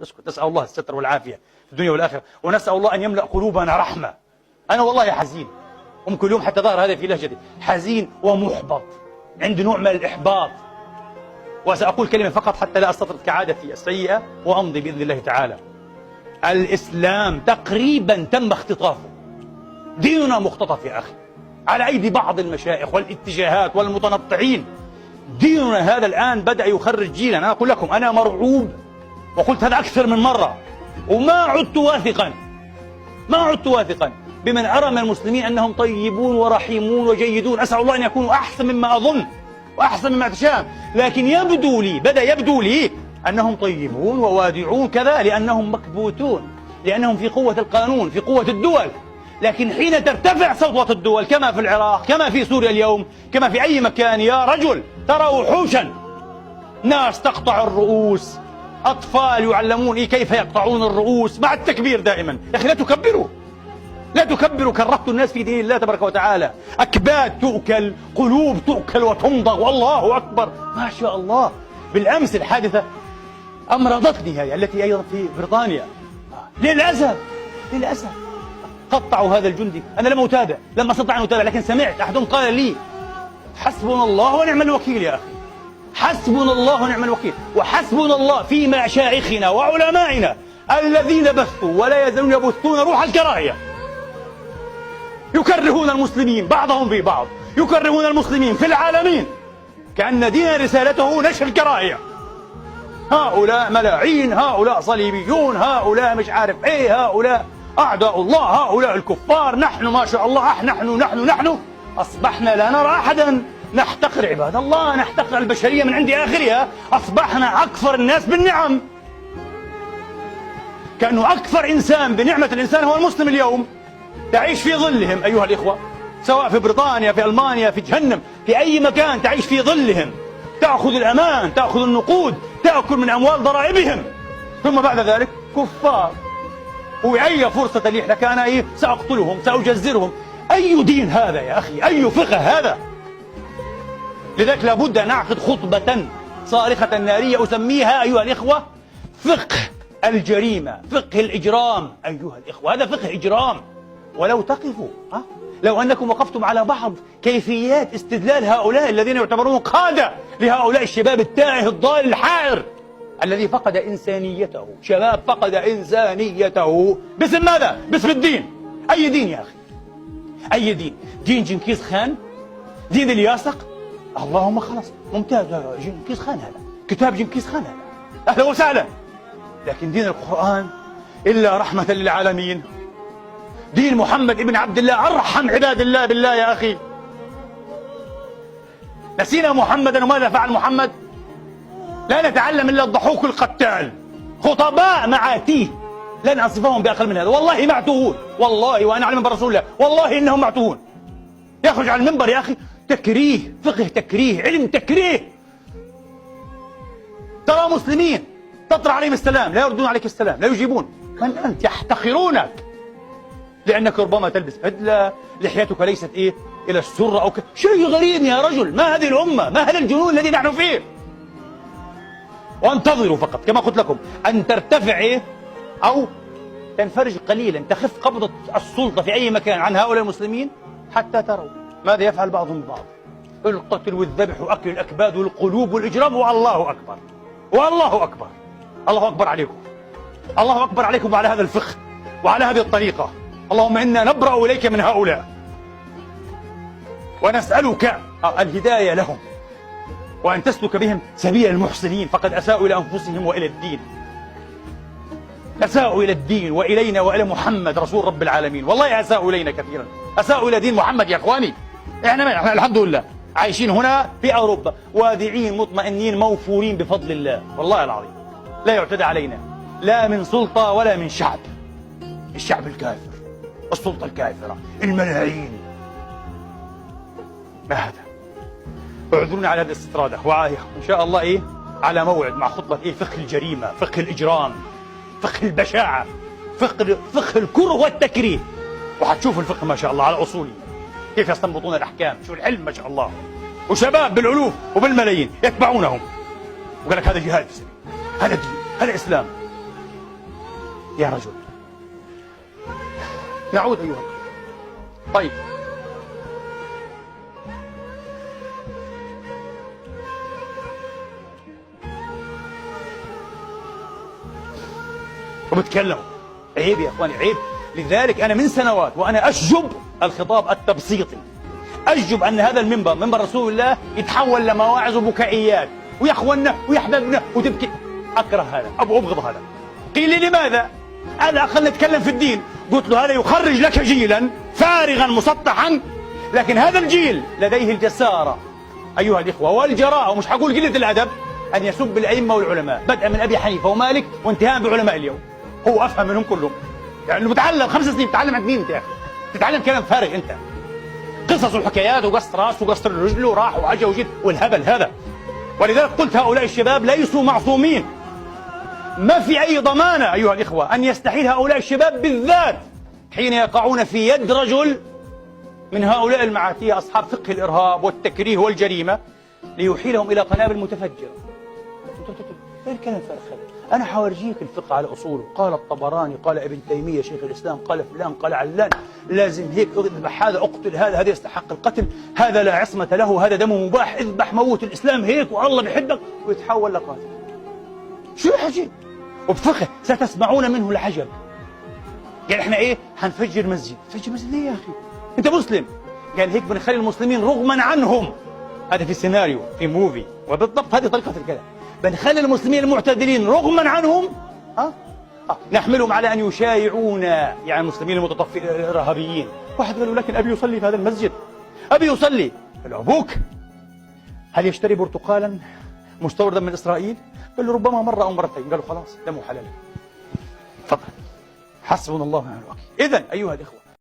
اسكت. نسأل الله الستر والعافية في الدنيا والآخرة، ونسأل الله أن يملأ قلوبنا رحمة. أنا والله حزين، ممكن اليوم حتى ظهر هذا في لهجتي، حزين ومحبط، عندي نوع من الإحباط. وسأقول كلمة فقط حتى لا أستطرد كعادتي السيئة وأمضي بإذن الله تعالى. الإسلام تقريبا تم اختطافه، ديننا مختطف يا أخي على أيدي بعض المشايخ والاتجاهات والمتنطعين. ديننا هذا الآن بدأ يخرج جيلا. أنا أقول لكم أنا مرعوب، وقلت هذا أكثر من مرة، وما عدت واثقا بمن أرى من المسلمين أنهم طيبون ورحيمون وجيدون. أسأل الله أن يكونوا أحسن مما أظن وأحسن مما أتشائم، لكن بدأ يبدو لي أنهم طيبون ووادعون كذا لأنهم مكبوتون، لأنهم في قوة القانون، في قوة الدول. لكن حين ترتفع سطوة الدول كما في العراق، كما في سوريا اليوم، كما في أي مكان، يا رجل ترى وحوشا، ناس تقطع الرؤوس، أطفال يعلمون كيف يقطعون الرؤوس مع التكبير دائما. يا أخي لا تكبروا، كرهتوا الناس في دين الله تبارك وتعالى. أكباد تؤكل، قلوب تؤكل وتمضغ، والله أكبر ما شاء الله. بالأمس الحادثة أمرضتني هذه التي أيضا في بريطانيا، للأسف قطعوا هذا الجندي. أنا لم أستطع أن أتابع، لكن سمعت أحدهم قال لي حسبنا الله ونعم الوكيل. يا أخي حسبنا الله ونعم الوكيل، وحسبنا الله في مشايخنا وعلمائنا الذين بثوا ولا يزالون يبثون روح الكراهية، يكرهون المسلمين بعضهم في بعض، يكرهون المسلمين في العالمين، كأن دين رسالته نشر الكراهية. هؤلاء ملاعين، هؤلاء صليبيون، هؤلاء مش عارف ايه، هؤلاء أعداء الله، هؤلاء الكفار، نحن ما شاء الله نحن أصبحنا لا نرى أحدا، نحتقر عباد الله، نحتقر البشرية من عند آخرها. أصبحنا أكثر الناس بالنعم، كأنه أكثر إنسان بنعمة الإنسان هو المسلم اليوم. تعيش في ظلهم أيها الإخوة، سواء في بريطانيا، في ألمانيا، في جهنم، في أي مكان تعيش في ظلهم، تأخذ الأمان، تأخذ النقود، تأكل من أموال ضرائبهم، ثم بعد ذلك كفار. وأي فرصة لي لك أنا سأقتلهم، سأجزرهم. أي دين هذا يا أخي؟ أي فقه هذا؟ لذلك لابد أن أعقد خطبة صارخة نارية أسميها أيها الإخوة فقه الجريمة، فقه الإجرام. أيها الإخوة هذا فقه إجرام. ولو تقفوا لو أنكم وقفتم على بعض كيفيات استدلال هؤلاء الذين يعتبرون قادة لهؤلاء الشباب التائه الضال الحائر الذي فقد إنسانيته، شباب فقد إنسانيته باسم ماذا؟ باسم الدين. أي دين يا أخي؟ أي دين؟ دين جنكيز خان؟ دين الياسق؟ اللهم خلص ممتاز، جنكيز خان هذا، كتاب جنكيز خان هذا، أهلا وسهلا. لكن دين القرآن إلا رحمة للعالمين، دين محمد ابن عبد الله أرحم عباد الله بالله يا أخي. نسينا محمدا، وماذا فعل محمد؟ لا نتعلم إلا الضحوك القتال، خطباء معاتيه، لن أصفهم بأقل من هذا. والله معتوهون، والله وأنا أعلم برسول الله، والله إنهم معتوهون. يخرج على المنبر يا أخي تكريه، فقه تكريه، علم تكريه. ترى مسلمين تطرح عليهم السلام لا يردون عليك السلام، لا يجيبون. من أنت؟ يحتقرونك لأنك ربما تلبس بدلة، لحيتك ليست إلى السرة أو شيء غريب يا رجل. ما هذه الأمة؟ ما هذا الجنون الذي نحن فيه؟ وانتظروا فقط كما قلت لكم أن ترتفع أو تنفرج قليلا، تخف قبضة السلطة في أي مكان عن هؤلاء المسلمين، حتى تروا ماذا يفعل بعضهم ببعض. القتل والذبح وأكل الأكباد والقلوب والإجرام. والله أكبر، والله أكبر، الله أكبر عليكم، الله أكبر عليكم وعلى هذا الفقه وعلى هذه الطريقة. اللهم إنا نبرأ إليك من هؤلاء ونسألك الهداية لهم، وأن تسلك بهم سبيل المحسنين، فقد أساءوا إلى أنفسهم وإلى الدين، أساءوا إلى الدين وإلينا وإلى محمد رسول رب العالمين. والله أساءوا إلينا كثيرا، أساءوا إلى دين محمد يا إخواني. إحنا الحمد لله عايشين هنا في أوروبا واذعين مطمئنين موفورين بفضل الله، والله العظيم لا يعتدى علينا لا من سلطة ولا من شعب. الشعب الكافر، السلطة الكافرة، الملايين، ما هذا؟ اعذرونا على هذه الاستطرادة، وإن شاء الله على موعد مع خطبة فقه الجريمة، فقه الإجرام، فقه البشاعة، فقه الكره والتكريه. وحتشوفوا الفقه ما شاء الله على أصوله كيف يستنبطون الأحكام. شو العلم ما شاء الله، وشباب بالألوف وبالملايين يتبعونهم. وقال لك هذا جهاد في سبيل، هذا دين، هذا إسلام. يا رجل. نعود أيها الأخوة. طيب، وبتكلموا، عيب يا اخواني، عيب. لذلك انا من سنوات وانا اشجب الخطاب التبسيطي، اشجب ان هذا المنبر، منبر رسول الله، يتحول لمواعظ وبكائيات ويا اخواننا ويا احبابنا وتبكي. اكره هذا، ابغض هذا. قيل لي لماذا؟ على الاقل نتكلم في الدين. قلت له هذا يخرج لك جيلا فارغا مسطحا، لكن هذا الجيل لديه الجساره ايها الاخوه والجراءه، ومش حقول قله الادب، ان يسب الائمه والعلماء، بدءا من ابي حنيفه ومالك وانتهاء بعلماء اليوم. هو افهم منهم كلهم. يعني المتعلم 5 سنين بتتعلم عند مين انت يا اخي؟ تتعلم كلام فارغ انت. قصص وحكايات وقص راس وقص رجل وراح واجى وجد والهبل هذا. ولذلك قلت هؤلاء الشباب ليسوا معصومين. ما في اي ضمانه ايها الاخوه ان يستحيل هؤلاء الشباب بالذات حين يقعون في يد رجل من هؤلاء المعاتيه اصحاب فقه الارهاب والتكريه والجريمه ليحيلهم الى قنابل متفجره. ايه الكلام الفارغ هذا؟ أنا حورجيك الفقه على أصوله. قال الطبراني، قال ابن تيمية شيخ الإسلام، قال فلان، قال علان، لازم هيك، اذبح هذا، اقتل هذا، هذا يستحق القتل، هذا لا عصمة له، هذا دمه مباح، اذبح، موت، الإسلام هيك والله بيحبك، ويتحول لقاتل. شو الحكي؟ وبفقه ستسمعون منه العجب. يعني احنا ايه؟ حنفجر مسجد. تفجر مسجد ليه يا أخي؟ أنت مسلم. قال هيك بنخلي المسلمين رغما عنهم. هذا في سيناريو، في موفي، وبالضبط هذه طريقة الكلام. بنخلي المسلمين المعتدلين رغما عنهم نحملهم على أن يشايعونا، يعني المسلمين الإرهابيين. واحد قال له لكن أبي يصلي في هذا المسجد، أبي يصلي. قال له أبوك هل يشتري برتقالا مستوردا من إسرائيل؟ قال له ربما مرة أو مرتين. قال له خلاص دمه حلال. تفضل. حسبنا الله ونعم الوكيل. إذن أيها الإخوة،